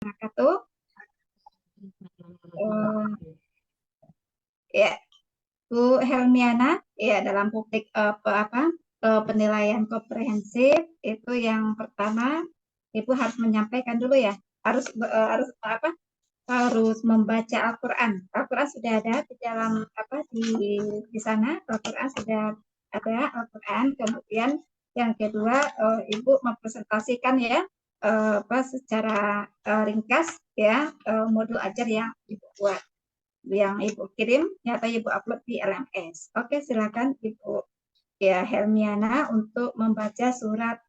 wabarakatuh. Ya, Bu Helmiana, ya dalam penilaian komprehensif itu yang pertama Ibu harus menyampaikan dulu ya, harus membaca Al-Quran. Al-Quran sudah ada di dalam di sana. Al-Quran sudah ada Al-Quran. Kemudian yang kedua Ibu mempresentasikan ya secara ringkas ya modul ajar yang Ibu buat, yang Ibu kirim ya, atau Ibu upload di LMS. Oke, silakan Ibu ya Helmiana untuk membaca surat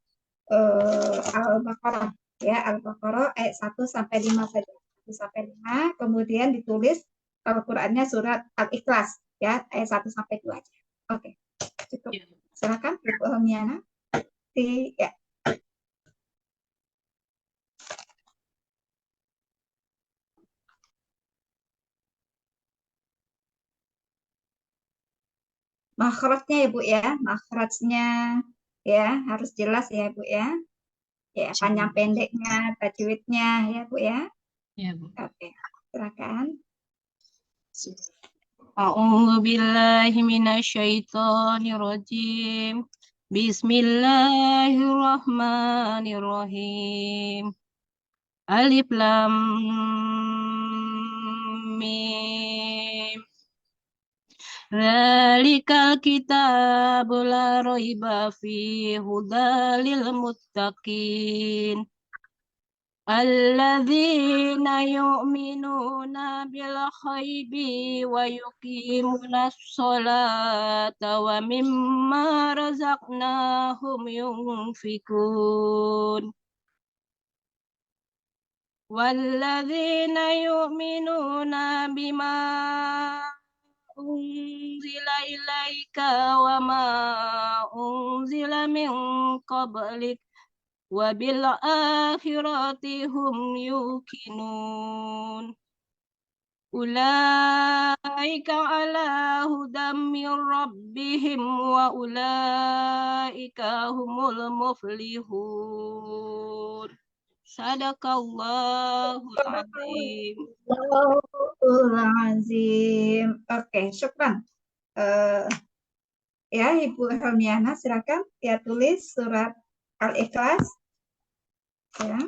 Al-Baqarah ya, Al-Baqarah ayat 1 sampai 5 saja. 1 sampai 5, kemudian ditulis Al-Qur'annya surat Al-Ikhlas ya, ayat 1 sampai 2 aja. Oke, cukup. Silakan Ibu Helmiana. Ya. Makhrajnya ya Bu ya, makhrajnya ya harus jelas ya Bu ya. Ya, panjang pendeknya, tajwidnya ya Bu ya. Ya Bu. Oke, silakan. A'udzu billahi minasyaitonir rajim. Bismillahirrahmanirrahim. Alif lam mim. Dzalikal kitabu la raiba fihi hudalil muttaqin. Alladzina yu'minuna bil ghaibi wa yuqimuna sholata wa mimma razaqnahum yunfikun. Walladzina yu'minuna bima unzila ilaika wa ma unzila min qablik wa bil akhirati hum yuqinun. Ulaika ala hudam min rabbihim wa ulaika humul muflihun. Sadaqallahul azim. Azim. Oke, syukran. Ya, Ibu Helmiana, silakan ya tulis surat Al-Ikhlas. Ya.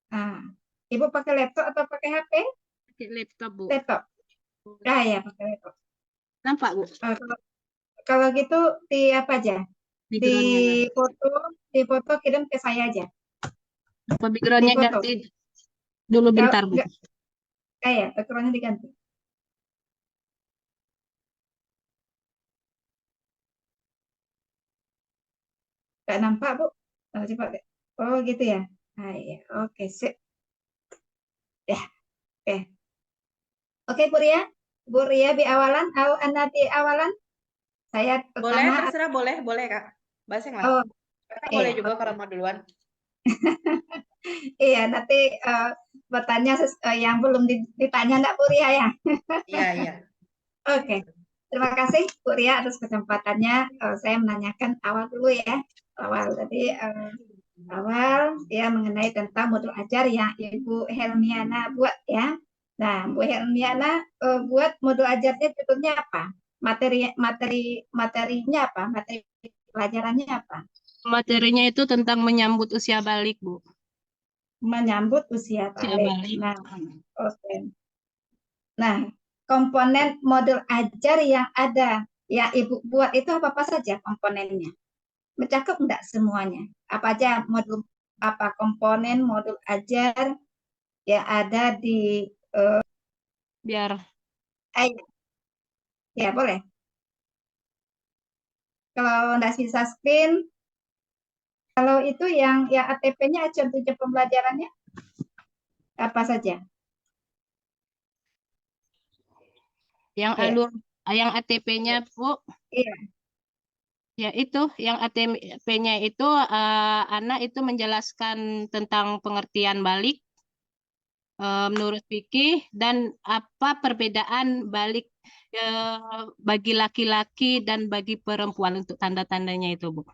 Nah, Ibu pakai laptop atau pakai HP? Pakai laptop, Bu. Laptop. Ah ya, pakai laptop. Nampak, Bu? Kalau gitu di apa aja? Di foto kirim ke saya aja. Apa backgroundnya ganti dulu bentar, Bu? Ya, backgroundnya diganti. Nggak nampak, Bu? Oh, coba deh. Oh, gitu ya. Nah, ya. Oke, sip. Ya, oke. Oke, Bu Ria di awalan, Anda di awalan. Saya pertama. Boleh, terserah, boleh Kak. Bahasa yang mana? Oh, boleh juga kalau mau duluan. Iya, nanti bertanya yang belum ditanya enggak Bu Ria ya? Iya. Oke. Terima kasih Bu Ria atas kesempatannya. Saya menanyakan awal dulu ya. Awal tadi awal ya mengenai tentang modul ajar yang Ibu Helmiana buat ya. Nah, Bu Helmiana buat modul ajarnya judulnya apa? Materinya apa? Materi pelajarannya apa? Materinya itu tentang menyambut usia balik, Bu. Menyambut usia balik. Nah, oke. Nah, komponen modul ajar yang ada yang Ibu buat itu apa saja komponennya? Mencakup enggak semuanya? Apa aja komponen modul ajar yang ada di biar ya boleh. Kalau enggak bisa screen, kalau itu yang ATP-nya acuan tujuan pembelajarannya apa saja? Yang yang ATP-nya, Bu. Iya. Ya itu, yang ATP-nya itu anak itu menjelaskan tentang pengertian balik. menurut fikih, dan apa perbedaan balik bagi laki-laki dan bagi perempuan untuk tanda-tandanya itu, Bu.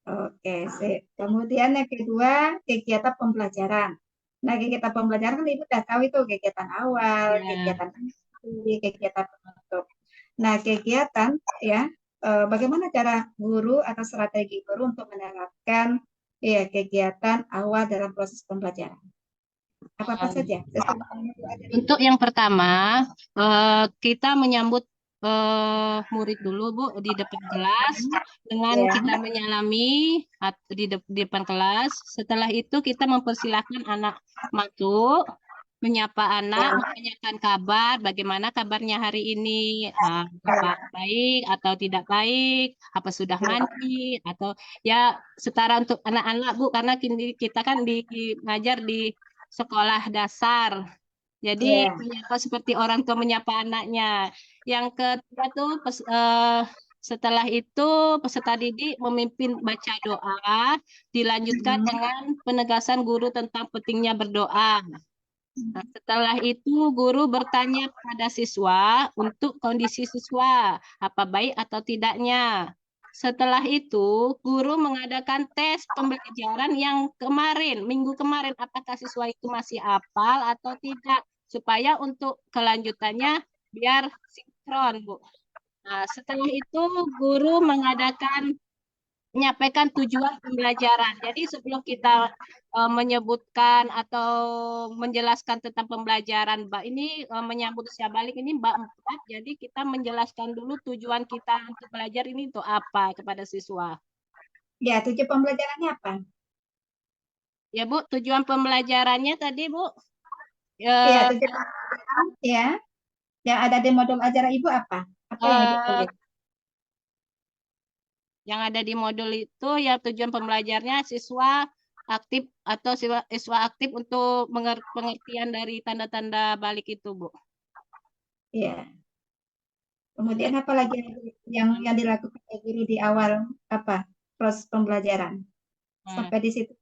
Oke, sip. Kemudian yang kedua, kegiatan pembelajaran. Nah, kegiatan pembelajaran kan Ibu udah tahu itu kegiatan awal, Ya. kegiatan akhir, kegiatan penutup. Nah, kegiatan ya, bagaimana cara guru atau strategi guru untuk menerapkan ya kegiatan awal dalam proses pembelajaran? Apa-apa saja sesuai dengan yang diajari Ibu. Untuk yang pertama, kita menyambut murid dulu, Bu, di depan kelas dengan Ya, kita menyalami di depan kelas. Setelah itu kita mempersilahkan anak masuk, menyapa anak, ya, menanyakan kabar, bagaimana kabarnya hari ini, apa baik atau tidak baik, apa sudah ya, mandi, atau ya setara untuk anak-anak, Bu, karena kita kan ngajar di sekolah dasar. Jadi ya, menyapa seperti orang tua menyapa anaknya. Yang ketiga tuh setelah itu peserta didik memimpin baca doa, dilanjutkan mm, dengan penegasan guru tentang pentingnya berdoa. Nah, setelah itu guru bertanya pada siswa untuk kondisi siswa, apa baik atau tidaknya. Setelah itu, guru mengadakan tes pembelajaran yang kemarin, minggu kemarin, apakah siswa itu masih hafal atau tidak, supaya untuk kelanjutannya biar sinkron, Bu. Nah, setelah itu guru menyampaikan tujuan pembelajaran. Jadi sebelum kita menyebutkan atau menjelaskan tentang pembelajaran Mbak ini menyambut usia balik ini Mbak 4, jadi kita menjelaskan dulu tujuan kita untuk belajar ini untuk apa kepada siswa. ya, tujuan pembelajarannya apa? Ya Bu, tujuan pembelajarannya tadi Bu, Iya, eh, tujuan pembelajaran ya. Yang ada di modul ajaran Ibu apa? Apa yang Ibu eh, tulis? yang ada di modul itu ya tujuan pembelajarnya siswa aktif atau siswa aktif untuk pengertian dari tanda-tanda balik itu Bu. Iya. Kemudian Kemudian apa lagi yang dilakukan oleh guru di awal apa proses pembelajaran? hmm, Sampai di situ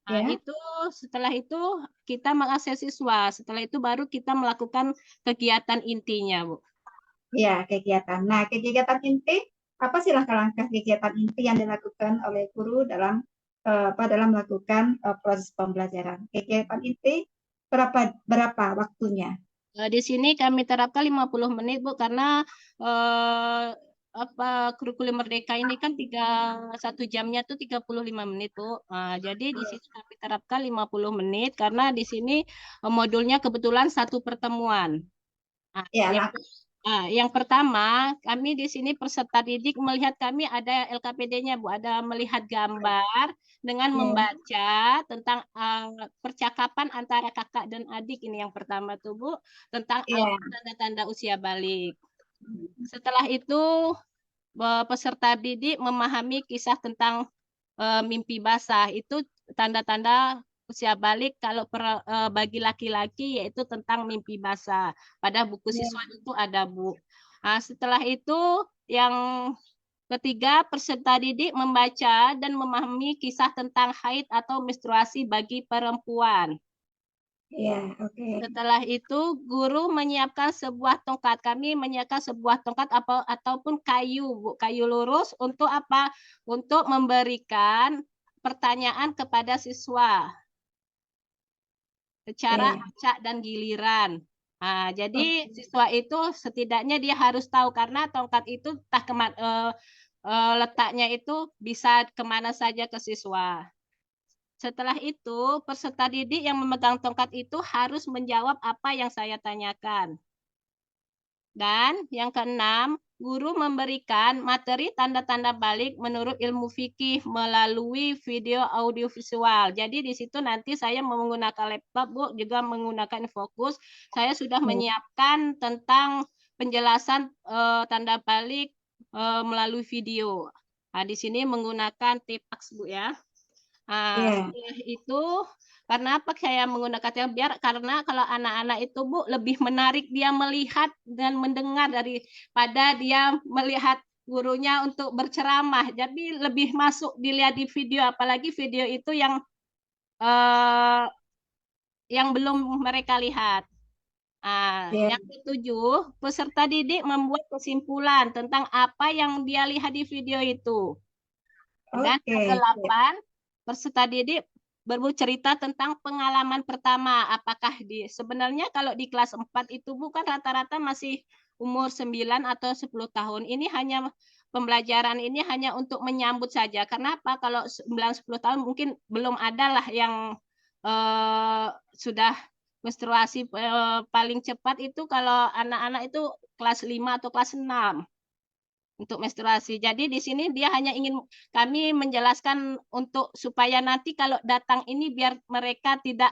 nah, ya. itu setelah itu kita mengakses siswa. Setelah itu baru kita melakukan kegiatan intinya, Bu. Ya, kegiatan. Nah, kegiatan inti apa sih langkah-langkah kegiatan inti yang dilakukan oleh guru dalam dalam melakukan proses pembelajaran? Kegiatan inti berapa waktunya? Di sini kami terapkan 50 menit, Bu, karena eh, apa kurikulum Merdeka ini kan 1 jamnya tuh 35 menit, Bu. Jadi di sini kami terapkan 50 menit karena di sini modulnya kebetulan satu pertemuan. Nah, Ya, yang pertama, kami di sini peserta didik melihat kami ada LKPD-nya, Bu, ada melihat gambar dengan ya, membaca tentang percakapan antara kakak dan adik ini yang pertama tuh, Bu, tentang ya, tanda-tanda usia balik. Setelah itu peserta didik memahami kisah tentang mimpi basah. Itu tanda-tanda usia balik kalau bagi laki-laki yaitu tentang mimpi basah. Pada buku siswa ya, itu ada, Bu. Nah, setelah itu yang ketiga, peserta didik membaca dan memahami kisah tentang haid atau menstruasi bagi perempuan. ya, oke. Setelah itu, guru menyiapkan sebuah tongkat. Kami menyiapkan sebuah tongkat ataupun kayu, Bu. Kayu lurus untuk apa? Untuk memberikan pertanyaan kepada siswa secara Oke. acak dan giliran. Nah, jadi siswa itu setidaknya dia harus tahu karena tongkat itu letaknya itu bisa kemana saja ke siswa. Setelah itu, peserta didik yang memegang tongkat itu harus menjawab apa yang saya tanyakan. Dan yang keenam, guru memberikan materi tanda-tanda balik menurut ilmu fikih melalui video audiovisual. Jadi di situ nanti saya menggunakan laptop, Bu, juga menggunakan fokus. Saya sudah menyiapkan tentang penjelasan tanda balik melalui video. Nah, di sini menggunakan Tipax, Bu, ya. Nah, Ya, setelah itu karena apa saya menggunakan yang biar karena kalau anak-anak itu Bu lebih menarik dia melihat dan mendengar daripada dia melihat gurunya untuk berceramah. Jadi lebih masuk dilihat di video apalagi video itu yang eh, yang belum mereka lihat. Iya. Yang ketujuh, peserta didik membuat kesimpulan tentang apa yang dia lihat di video itu. Dan Oke. kedelapan, peserta didik bercerita tentang pengalaman pertama. Apakah sebenarnya kalau di kelas 4 itu bukan rata-rata masih umur 9 atau 10 tahun. Ini hanya pembelajaran ini hanya untuk menyambut saja. Kenapa? Kalau 9-10 tahun mungkin belum ada lah yang sudah menstruasi paling cepat itu kalau anak-anak itu kelas 5 atau kelas 6 untuk menstruasi. Jadi di sini dia hanya ingin kami menjelaskan untuk supaya nanti kalau datang ini biar mereka tidak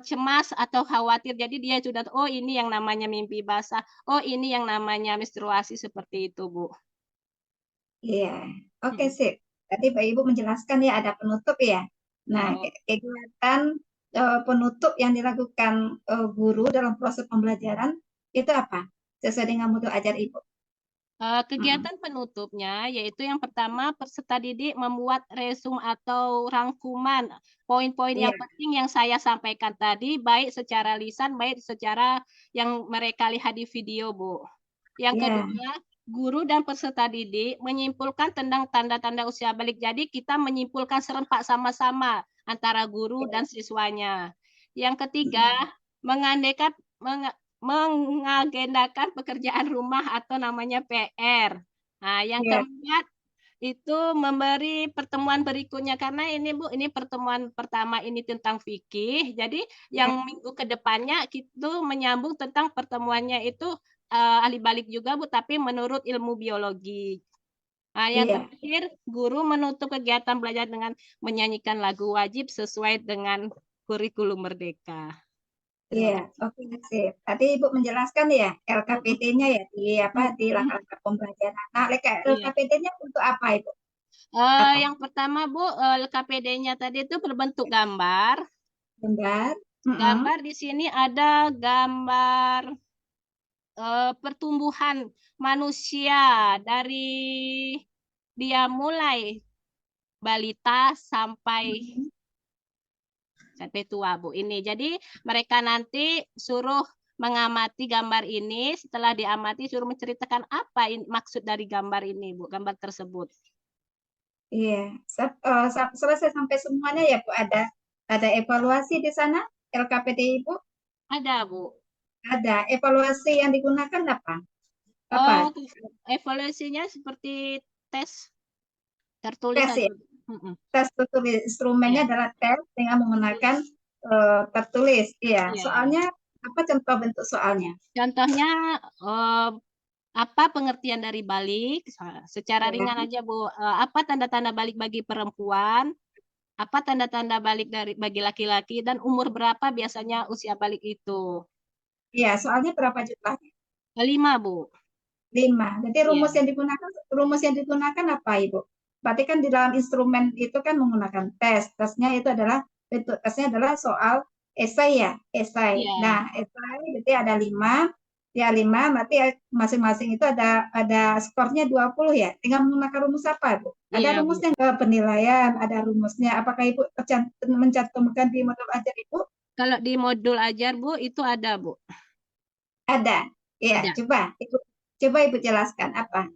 cemas atau khawatir. Jadi dia sudah oh ini yang namanya mimpi basah, oh ini yang namanya menstruasi seperti itu, Bu. Iya. Oke, Mm-mm. sip. Tadi Pak Ibu menjelaskan ya ada penutup ya. Nah, Oh. kegiatan penutup yang dilakukan guru dalam proses pembelajaran itu apa? Sesuai dengan modul ajar Ibu. Mm-mm. Kegiatan penutupnya yaitu yang pertama peserta didik membuat resume atau rangkuman poin-poin Iya, yang penting yang saya sampaikan tadi baik secara lisan baik secara yang mereka lihat di video, Bu. Yang iya, kedua, guru dan peserta didik menyimpulkan tentang tanda-tanda usia balik. Jadi kita menyimpulkan serempak sama-sama antara guru iya. dan siswanya. Yang ketiga, Mm-mm. mengandaikan mengagendakan pekerjaan rumah atau namanya PR. Nah, yang Iya, keempat itu memberi pertemuan berikutnya karena ini Bu, ini pertemuan pertama ini tentang fikih. Jadi iya, yang minggu kedepannya itu menyambung tentang pertemuannya itu ahli balik juga Bu, tapi menurut ilmu biologi. Nah, yang iya. terakhir, guru menutup kegiatan belajar dengan menyanyikan lagu wajib sesuai dengan kurikulum Merdeka. Iya, Terima kasih. oke, sip. Tadi Ibu menjelaskan ya LKPD-nya ya di apa di Mm-mm. langkah pembelajaran. Nah, Iya. LKPD-nya untuk apa Ibu? Apa? Yang pertama Bu, LKPD-nya tadi itu berbentuk gambar. Gambar? Mm-mm. Gambar di sini ada gambar pertumbuhan manusia dari dia mulai balita sampai Mm-mm. sampai tua, Bu. Ini jadi mereka nanti suruh mengamati gambar ini, setelah diamati suruh menceritakan apa maksud dari gambar ini, Bu, gambar tersebut. Iya, selesai sampai semuanya ya Bu. Ada evaluasi di sana LKPD Ibu? Ada, Bu. Ada evaluasi yang digunakan apa? Apa? Oh, evaluasinya seperti tes tertulis Tes saja. ya. Mm-mm. Tes tertulis. Instrumennya Iya, adalah tes dengan menggunakan tertulis. tertulis. Iya. Iya. Soalnya apa contoh bentuk soalnya? Contohnya eh, apa pengertian dari balik? Secara Iya. ringan aja, Bu. Apa tanda-tanda balik bagi perempuan? Apa tanda-tanda balik dari bagi laki-laki dan umur berapa biasanya usia balik itu? Iya, soalnya berapa jumlahnya? 5, Bu. 5. Jadi Iya. rumus yang digunakan apa, Ibu? Berarti kan di dalam instrumen itu kan menggunakan tes. Tesnya itu adalah bentuk tesnya adalah soal esai ya, esai. Iya. Nah, esai berarti ada 5. Ya 5 berarti masing-masing itu ada skornya 20 ya. Tinggal menggunakan rumus apa, Bu? Ada Iya, Bu. rumusnya penilaian, ada rumusnya. Apakah Ibu mencantumkan di modul ajar Ibu? Kalau di modul ajar, Bu, itu ada, Bu. Ada. Ya, Ada. coba Ibu jelaskan apa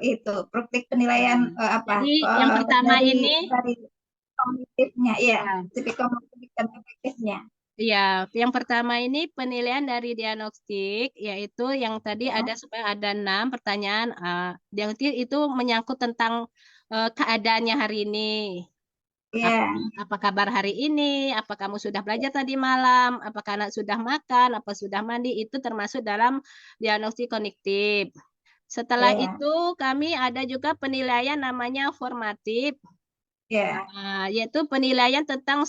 itu praktik penilaian Hmm. apa Jadi yang pertama dari kognitifnya, ya, ya, tipik kognitif dan efektifnya. ya, yang pertama ini penilaian dari diagnostik, yaitu yang tadi Ya, ada supaya ada 6 pertanyaan. Diagnostik itu menyangkut tentang keadaannya hari ini. Apa, ya, apa kabar hari ini? Apa kamu sudah belajar tadi malam? Apakah anak sudah makan? Apa sudah mandi? Itu termasuk dalam diagnostik kognitif. Setelah ya, itu kami ada juga penilaian namanya formatif. ya, Yaitu penilaian tentang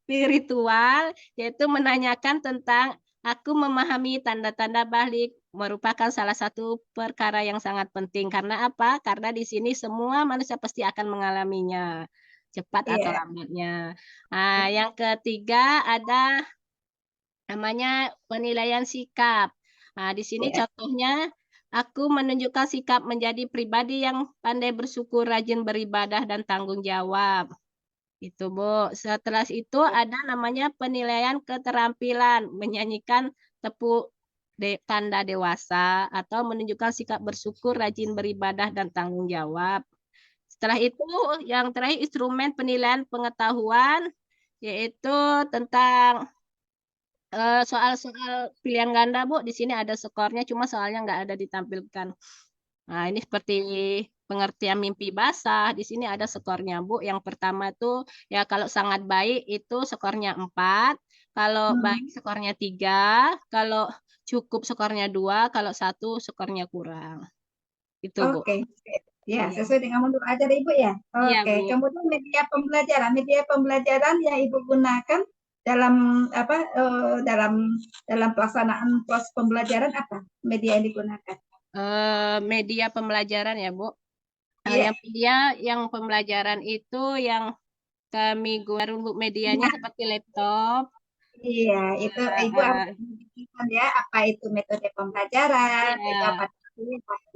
spiritual, yaitu menanyakan tentang aku memahami tanda-tanda balik merupakan salah satu perkara yang sangat penting. Karena apa? Karena di sini semua manusia pasti akan mengalaminya, cepat atau ya, lambatnya. Yang ketiga ada namanya penilaian sikap. Di sini ya, contohnya aku menunjukkan sikap menjadi pribadi yang pandai bersyukur, rajin beribadah dan tanggung jawab. Itu, Bu. Setelah itu ada namanya penilaian keterampilan, menyanyikan tepuk tanda dewasa atau menunjukkan sikap bersyukur, rajin beribadah dan tanggung jawab. Setelah itu yang terakhir instrumen penilaian pengetahuan, yaitu tentang soal-soal pilihan ganda, Bu. Di sini ada skornya, cuma soalnya nggak ada ditampilkan. Nah, ini seperti pengertian mimpi basah. Di sini ada skornya, Bu. Yang pertama tuh, ya kalau sangat baik itu skornya 4. Kalau baik skornya 3. Kalau cukup skornya 2. Kalau 1 skornya kurang. Itu, Bu. Oke. Ya, Iya. sesuai dengan modul ajar Ibu ya. Iya, Oke, Bu. kemudian media pembelajaran yang Ibu gunakan dalam apa dalam pelaksanaan proses pembelajaran apa media yang digunakan? Media pembelajaran ya, Bu. Iya. Yang pembelajaran itu yang kami gunakan untuk medianya seperti laptop. Iya, itu Ibu harus menjelaskan ya apa itu metode pembelajaran, itu apa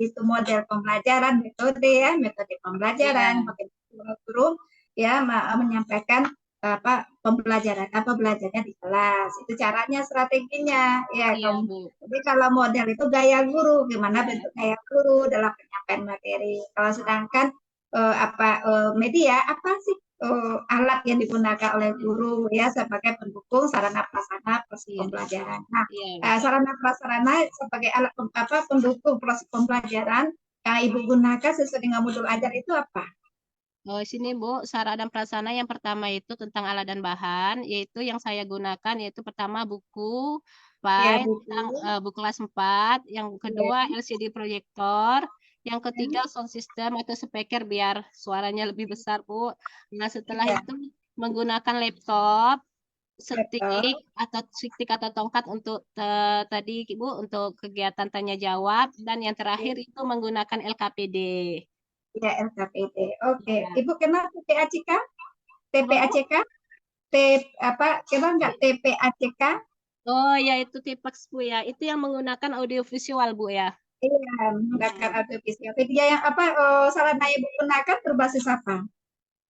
itu model pembelajaran, metode pembelajaran, bagaimana guru ya menyampaikan apa pembelajaran apa belajarnya di kelas, itu caranya strateginya ya. Iya, Bu. Jadi kalau model itu gaya guru, gimana bentuk gaya guru dalam penyampaian materi. Kalau sedangkan media apa sih alat yang digunakan oleh guru ya sebagai pendukung sarana prasarana proses pembelajaran. Nah, sarana prasarana sebagai alat pendukung proses pembelajaran yang Ibu gunakan sesuai dengan modul ajar itu apa? Oh, sini Bu, sarana dan prasarana yang pertama itu tentang alat dan bahan, yaitu yang saya gunakan yaitu pertama buku, file, buku kelas 4, yang kedua LCD proyektor, yang ketiga sound system atau speaker biar suaranya lebih besar, Bu. Nah, setelah itu menggunakan laptop, stick atau tongkat untuk tadi Bu untuk kegiatan tanya jawab, dan yang terakhir itu menggunakan LKPD. Ya, LKPD. Oke. Ibu kenal TPACK? TPACK? Kenal nggak TPACK? Oh ya, itu TPACK, Bu ya. Itu yang menggunakan audiovisual, Bu ya. Iya, menggunakan audiovisual. Media yang sarana Ibu gunakan berbasis apa?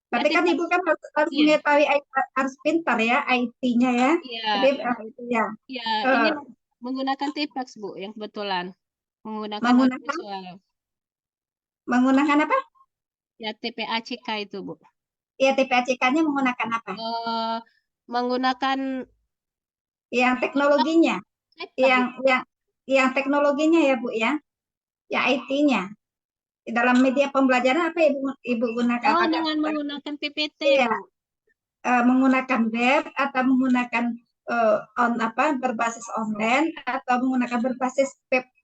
Tapi kan Ibu kan harus mengetahui, harus pintar ya IT-nya ya. Iya. Jadi ya. Iya, ini menggunakan TPACK, Bu, yang kebetulan. Menggunakan audiovisual. Menggunakan apa? Ya, TPACK itu, Bu. Ya, TPACK-nya menggunakan apa? Menggunakan yang teknologinya. Yang teknologinya ya, Bu ya. Ya IT-nya. Dalam media pembelajaran apa Ibu gunakan? Oh, dengan menggunakan PPT, ya, Bu. Menggunakan web atau menggunakan berbasis online atau menggunakan berbasis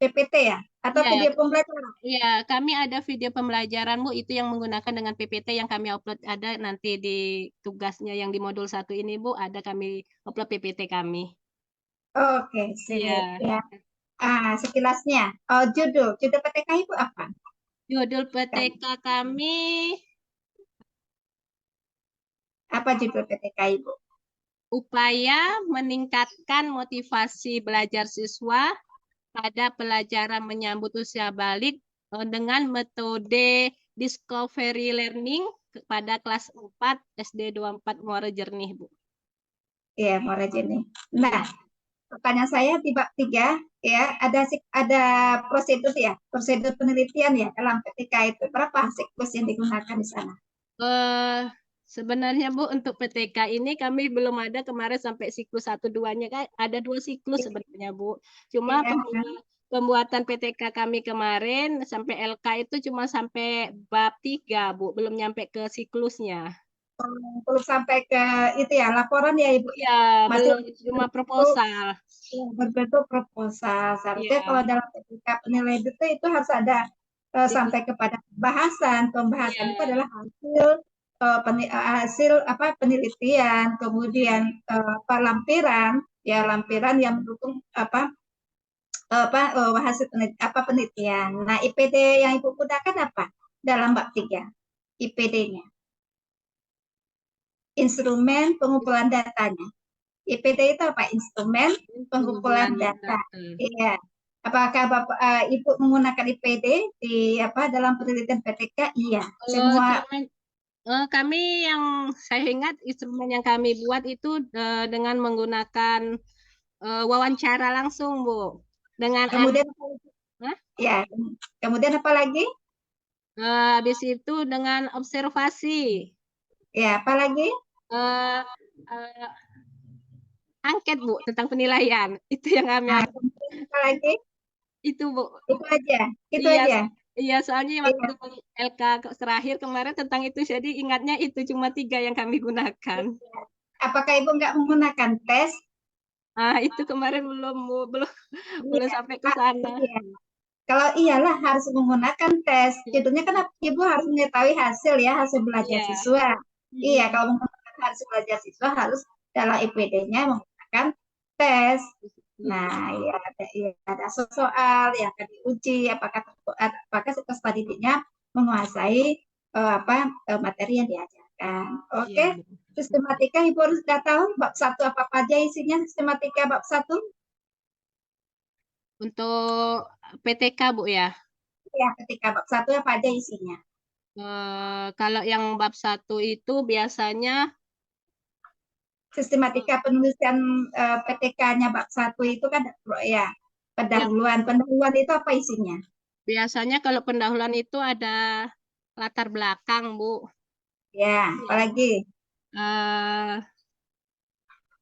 PPT ya? Atau video pembelajaran? Iya, kami ada video pembelajaran, Bu, itu yang menggunakan dengan PPT yang kami upload, ada nanti di tugasnya yang di modul 1 ini, Bu, ada kami upload PPT kami. Oke, siap. Ya. Sekilasnya, judul PTK Ibu apa? Judul PTK kami apa judul PTK Ibu? Upaya meningkatkan motivasi belajar siswa pada pelajaran menyambut usia balik dengan metode discovery learning pada kelas 4 SD 24 Muara Jernih, Bu. Iya, Muara Jernih. Nah, pertanyaan saya di bab 3 ya, ada prosedur ya, prosedur penelitian ya dalam PTK itu. Berapa siklus yang digunakan di sana? Sebenarnya Bu, untuk PTK ini kami belum ada kemarin sampai siklus 1-2-nya, kan ada 2 siklus sebenarnya, Bu. Cuma pembuatan PTK kami kemarin sampai LK itu cuma sampai bab 3, Bu, belum nyampe ke siklusnya. Belum sampai ke itu ya, laporan ya Ibu? Ya, belum, cuma proposal. Berbentuk proposal. Seharusnya kalau dalam PTK penilaian itu harus ada sampai kepada pembahasan. Pembahasan itu adalah hasil penelitian, kemudian lampiran yang mendukung hasil penelitian. Nah, IPD yang Ibu gunakan apa dalam bab 3? IPD-nya instrumen pengumpulan datanya. IPD itu apa? Instrumen pengumpulan data. Iya. Apakah Ibu menggunakan IPD dalam penelitian PTK? Iya. Semua Kami yang saya ingat instrumen yang kami buat itu dengan menggunakan wawancara langsung, Bu. Dengan Kemudian Hah? ya, kemudian apa lagi? Habis itu dengan observasi, Ya, apa lagi? eh, eh, angket, Bu, tentang penilaian. Itu yang kami Nah, kemudian apa lagi? itu, Bu. Itu aja. Itu Iya, aja. iya, soalnya Iya. waktu LK terakhir kemarin tentang itu, jadi ingatnya itu cuma 3 yang kami gunakan. Apakah Ibu nggak menggunakan tes? Itu kemarin belum, Bu, belum Iya. sampai ke sana. Iya. Kalau iyalah harus menggunakan tes. Judulnya kan Ibu harus mengetahui hasil ya, hasil belajar Iya. siswa. Iya, Mm-mm. kalau menggunakan hasil belajar siswa harus dalam IPD-nya menggunakan tes. Nah, ada soal yang akan diuji, apakah si peserta didiknya menguasai materi yang diajarkan. Oke, Iya, Bu. sistematika Ibu harus sudah tahu bab 1 apa aja isinya sistematika bab 1. Untuk PTK, Bu, ya. Ya, ketika bab 1 apa aja isinya. Kalau yang bab 1 itu biasanya Sistematika penulisan PTK-nya bab 1 itu kan ya pendahuluan. Pendahuluan itu apa isinya? biasanya kalau pendahuluan itu ada latar belakang, Bu. Ya, apalagi? Eh,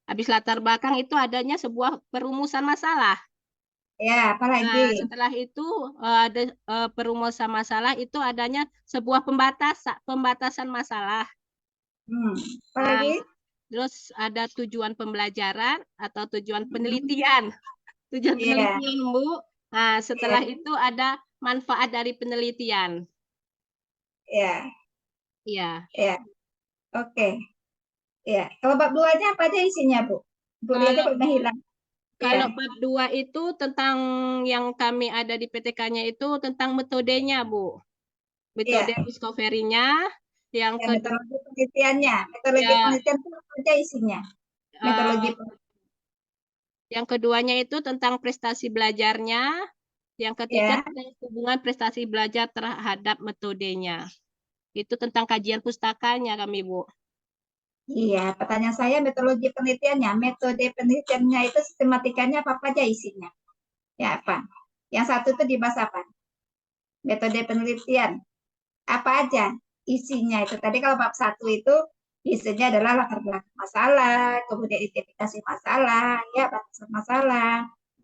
Habis latar belakang itu adanya sebuah perumusan masalah. Ya, apalagi? Nah, setelah itu ada perumusan masalah itu adanya sebuah pembatasan masalah. Nah, Apalagi? terus ada tujuan pembelajaran atau tujuan penelitian. Tujuan Iya, penelitian, Bu. Nah, setelah iya, itu ada manfaat dari penelitian. iya, Iya. iya. Oke. Ya, kalau bab 2-nya apa aja isinya, Bu? Bu lihat aja Kalau kalau hilang. Iya, kalau bab 2 itu tentang yang kami ada di PTK-nya itu tentang metodenya, Bu. iya. Metode discovery-nya. Yang Ya, kedua, metodologi penelitiannya. Metodologi ya, penelitian itu apa aja isinya? Metodologi eh, yang keduanya itu tentang prestasi belajarnya. Yang ketiga ya. tentang hubungan prestasi belajar terhadap metodenya. Itu tentang kajian pustakanya kami, Bu. Iya, pertanyaan saya metodologi penelitiannya. Metode penelitiannya itu sistematikanya apa aja isinya? Ya, apa? Yang satu itu dibahas apa? Metode penelitian. Apa aja isinya itu? Tadi kalau bab 1 itu isinya adalah latar belakang masalah, kemudian identifikasi masalah, ya batasan masalah,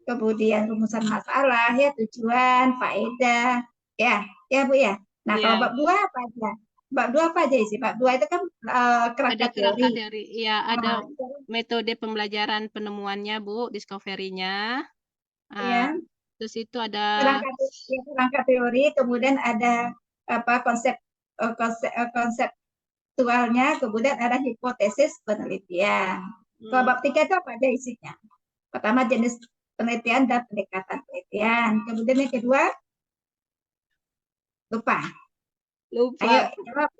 kemudian rumusan masalah, ya tujuan, faedah, ya Bu ya. Nah, kalau Ya, bab 2 apa aja? Bab 2 apa aja isi? Bab 2 itu kan ada kerangka kerangka teori. dari, ya, ada Nah, metode pembelajaran penemuannya, Bu, discovery-nya. Ah, ya, terus itu ada, kerangka teori, kemudian ada apa konseptualnya, kemudian ada hipotesis penelitian. Kalau bab 3 itu apa aja isinya? Pertama jenis penelitian dan pendekatan penelitian. Kemudian yang kedua, lupa. Ayo lupa. jawab.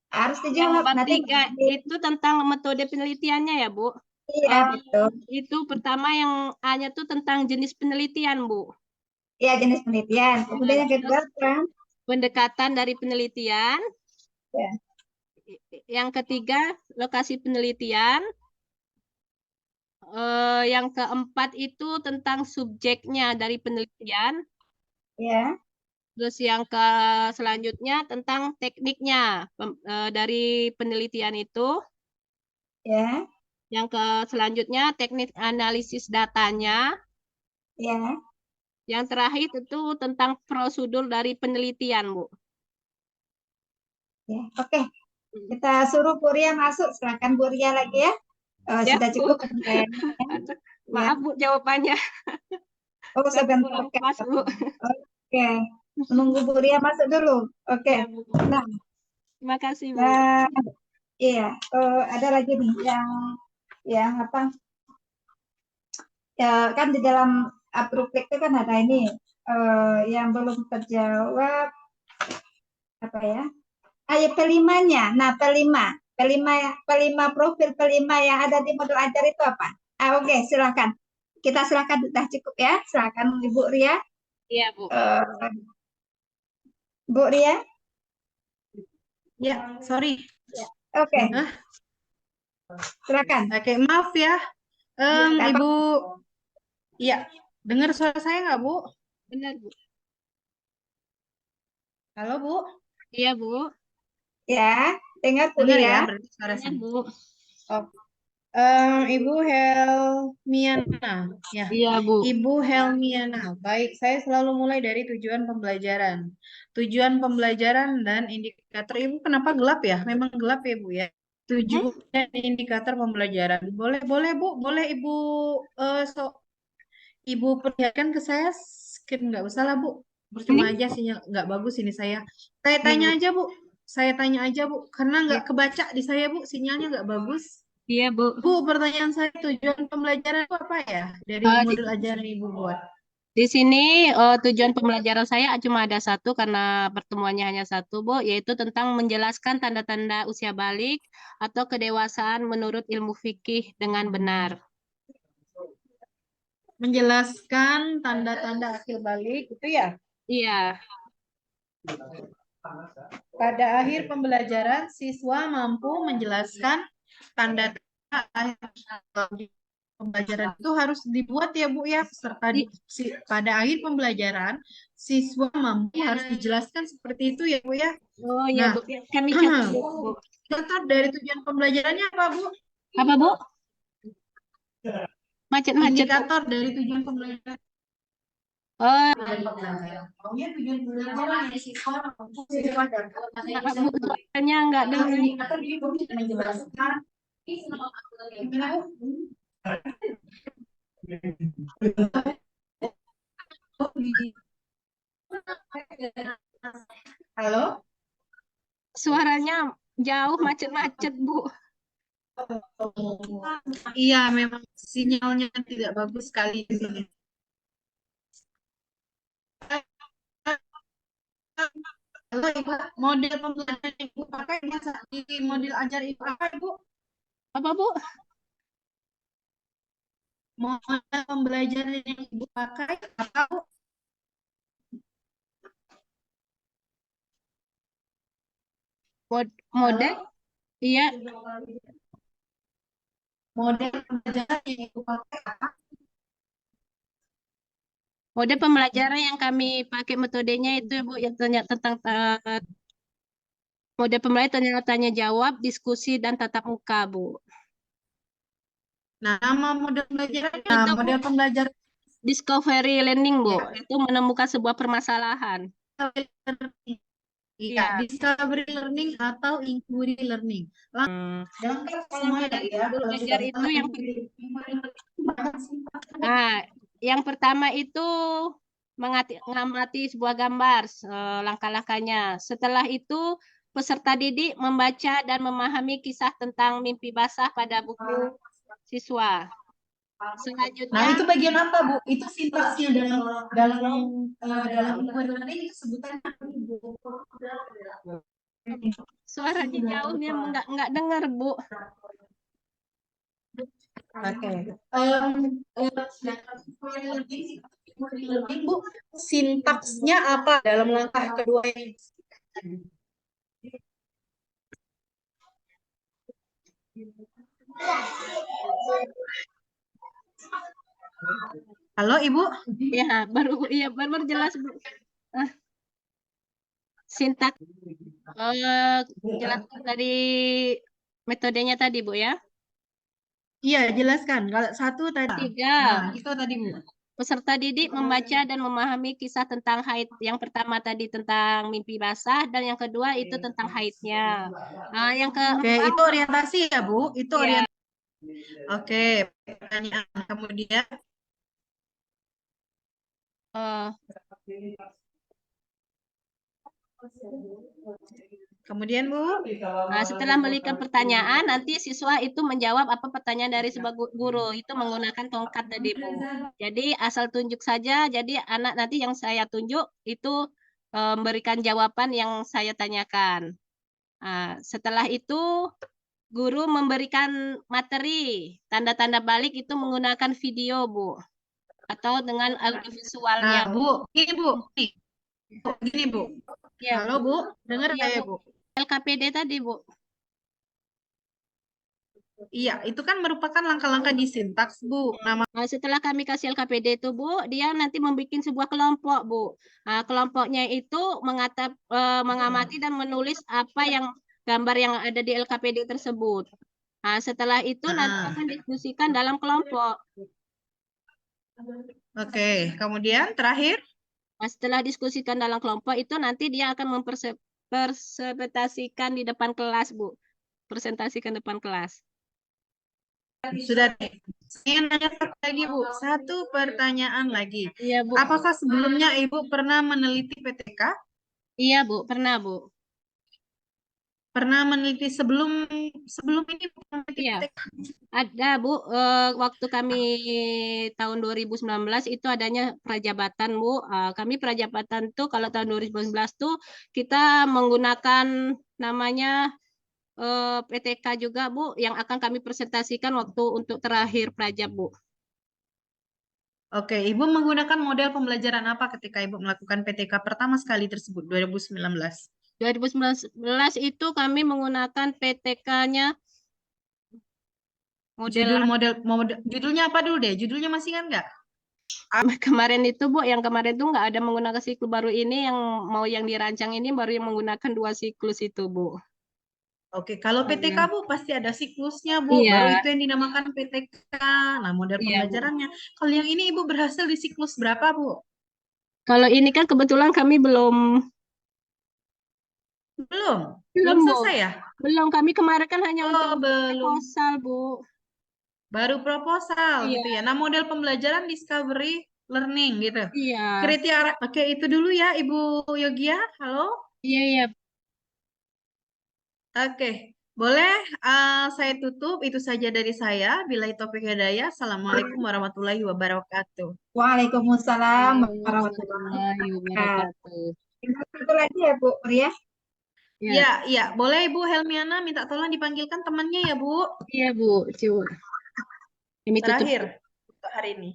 Harus Yang dijawab. bab Nanti 3 itu tentang metode penelitiannya ya, Bu. iya betul. Itu pertama yang A-nya tuh tentang jenis penelitian, Bu. Iya jenis penelitian. Kemudian yang kedua Terus apa? pendekatan dari penelitian. Ya, Yang ketiga, lokasi penelitian. Yang keempat itu tentang subjeknya dari penelitian. ya, Terus yang ke selanjutnya tentang tekniknya dari penelitian itu. ya, Yang ke selanjutnya teknik analisis datanya. ya, Yang terakhir itu tentang prosedur dari penelitian, Bu. ya. Oke, kita suruh Buria masuk. Silakan Buria lagi ya. Ya, Sudah Bu. cukup penilaiannya. Aduh, Ya. maaf, Bu, jawabannya. Oh, Tapi sebentar. belum pas, Bu. Oke, menunggu Buria masuk dulu. Oke. Ya, Bu. Nah, Terima kasih, Bu. nah, iya, ada lagi nih yang apa? Ya, kan di dalam Apruplik itu kan ada ini yang belum terjawab apa ya? Ayo P5-nya. Nah, P5 profil P5 yang ada di modul ajar itu apa? Oke, silakan. Kita silakan sudah cukup ya. Silakan Ibu Ria. Iya, Bu. Bu Ria. Ya, sorry. Oke, Hah? silakan. Oke, maaf ya. Nggak Ibu, iya, dengar suara saya nggak, Bu? Benar, Bu. Halo, Bu. Iya, Bu. Ya, dengar Dengar ya, kuliah. berarti suara Benar, saya. Bu. Oh, Ibu Helmiana, ya. Iya, Bu. Ibu Helmiana. Baik, saya selalu mulai dari tujuan pembelajaran. Tujuan pembelajaran dan indikator. Ibu kenapa gelap ya? Memang gelap ya, Bu ya. Tujuan dan indikator pembelajaran. Boleh, boleh, Bu. Boleh Ibu Ibu perlihatkan ke saya. Nggak usah lah, Bu. Percuma Ini? aja sinyal nggak bagus ini saya. Saya Iya, tanya Bu. aja, Bu. Saya tanya aja, Bu. Karena Iya, nggak kebaca di saya, Bu. Sinyalnya nggak bagus. iya, Bu. Bu, pertanyaan saya tujuan pembelajaran itu apa ya dari Eh, di, modul ajaran Ibu buat? di sini tujuan pembelajaran saya cuma ada satu karena pertemuannya hanya satu, Bu, yaitu tentang menjelaskan tanda-tanda usia balik atau kedewasaan menurut ilmu fikih dengan benar. Menjelaskan tanda-tanda akhir balik itu ya. Iya, Pada akhir pembelajaran, siswa mampu menjelaskan tanda-tanda akhir pembelajaran itu harus dibuat ya Bu ya serta i- pada akhir pembelajaran siswa mampu harus dijelaskan seperti itu ya Bu ya. oh iya, Nah, Bu. Kami catat, Bu. Bu. contoh dari tujuan pembelajarannya apa Bu? Apa, Bu? Macet-macet, Bu. Indikator dari tujuan pembelajaran. Oh, Pokoknya tujuan pembelajaran ya siswa siswa dan maaf, Bu. Suaranya nggak dengar. indikator jadi Bu bisa menjelaskan gimana Bu? Halo? Suaranya jauh, macet-macet, Bu. Iya, memang sinyalnya tidak bagus sekali di sini. Halo Ibu, model pembelajaran yang Ibu pakai di model ajar Ibu apa Ibu? Apa, Bu? Model pembelajaran yang Ibu pakai apa Bu? Model? Halo? Iya, Model pembelajaran yang Ibu pakai apa? mode pembelajaran yang kami pakai metodenya itu, Bu, yang tanya tentang mode pembelajaran tanya jawab, diskusi, dan tatap muka, Bu. Nah, nama model pembelajaran, Itu, Bu, model pembelajaran discovery learning, Bu. ya, Itu menemukan sebuah permasalahan. Iya, Iya. discovery learning atau inquiry learning. Lengkap semua ya. Belajar itu yang pertama itu mengamati sebuah gambar, langkah-langkahnya. Setelah itu, peserta didik membaca dan memahami kisah tentang mimpi basah pada buku siswa. Nah, Selanjutnya, itu bagian apa, Bu? Itu sintaksnya dalam inquiry learning itu sebutannya apa, Bu? suaranya jauhnya nggak dengar, Bu. Oke. Bu, sintaksnya apa dalam langkah kedua ini? Halo, Ibu. Ya, baru jelas, Bu. Sintak jelaskan dari metodenya tadi, Bu ya. Iya, jelaskan. Kalau satu tadi. Tiga, Nah, itu tadi, Bu. peserta didik membaca dan memahami kisah tentang haid. Yang pertama tadi tentang mimpi basah dan yang kedua itu tentang haidnya. Nah, yang Oke, keempat, itu orientasi ya, Bu. Itu ya, orientasi. Oke, pertanyaan kemudian. eh, Kemudian, Bu. nah, setelah memberikan pertanyaan, nanti siswa itu menjawab apa pertanyaan dari sebuah guru. Itu menggunakan tongkat tadi, Bu. Jadi asal tunjuk saja. Jadi anak nanti yang saya tunjuk itu memberikan jawaban yang saya tanyakan. Nah, setelah itu guru memberikan materi tanda-tanda balik itu menggunakan video, Bu, atau dengan audiovisualnya. Nah, Bu, ini Bu, nih. Gini, Bu. Ya, Halo, Bu. Dengar iya, saya, Bu. Bu. LKPD tadi, Bu. Iya, itu kan merupakan langkah-langkah di sintaks, Bu. Nama Nah, setelah kami kasih LKPD itu, Bu, dia nanti membuat sebuah kelompok, Bu. Nah, kelompoknya itu mengamati dan menulis apa yang gambar yang ada di LKPD tersebut. Nah, setelah itu nanti Ah, akan diskusikan dalam kelompok. oke. Kemudian terakhir, Nah, setelah diskusikan dalam kelompok itu nanti dia akan mempresentasikan di depan kelas, Bu. Presentasikan depan kelas. sudah deh. Saya nanya satu lagi, Bu. Satu pertanyaan lagi. Iya, Bu. Apakah sebelumnya Ibu pernah meneliti PTK? Iya, Bu. Pernah, Bu. Pernah meneliti sebelum sebelum ini pernah meneliti Iya. PTK? Ada, Bu. Waktu kami tahun 2019 itu adanya prajabatan, Bu. Kami prajabatan tuh kalau tahun 2019 tuh kita menggunakan namanya PTK juga, Bu, yang akan kami presentasikan waktu untuk terakhir prajab, Bu. Oke, Ibu menggunakan model pembelajaran apa ketika Ibu melakukan PTK pertama sekali tersebut 2019? 2019 itu kami menggunakan PTK-nya model Judulnya apa dulu deh? Judulnya masih kan nggak? kemarin itu, Bu, yang kemarin tuh nggak ada menggunakan siklus baru ini, yang mau yang dirancang ini baru yang menggunakan 2 siklus itu, Bu. Oke, kalau PTK Hmm. Bu pasti ada siklusnya Bu, baru Iya, itu yang dinamakan PTK. Nah, model iya, Bu. pembelajarannya. Kalau yang ini Ibu berhasil di siklus berapa Bu? Kalau ini kan kebetulan kami belum Belum, belum, belum Bu. selesai ya? Belum, kami kemarin kan hanya untuk Oh, belum. proposal, Bu. Baru proposal Iya, gitu ya. Nah, model pembelajaran discovery learning gitu. iya. Kriteria, oke itu dulu ya Ibu Yogia. Halo? Iya, iya. Oke, boleh saya tutup. Itu saja dari saya. Billahi taufiq hidayah. Assalamualaikum warahmatullahi wabarakatuh. Waalaikumsalam warahmatullahi Warahmatullahi wabarakatuh. wabarakatuh. Itu lagi ya, Bu Ria. Ya, Ya, ya, boleh Ibu Helmiana minta tolong dipanggilkan temannya ya Bu. iya, Bu. Coba. Kami tutup. Terakhir untuk hari ini.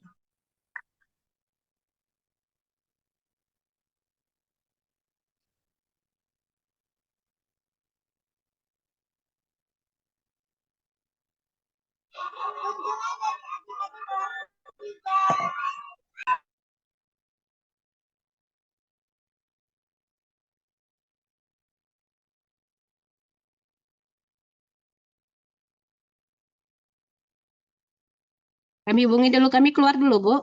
Kami hubungi dulu, kami keluar dulu, Bu.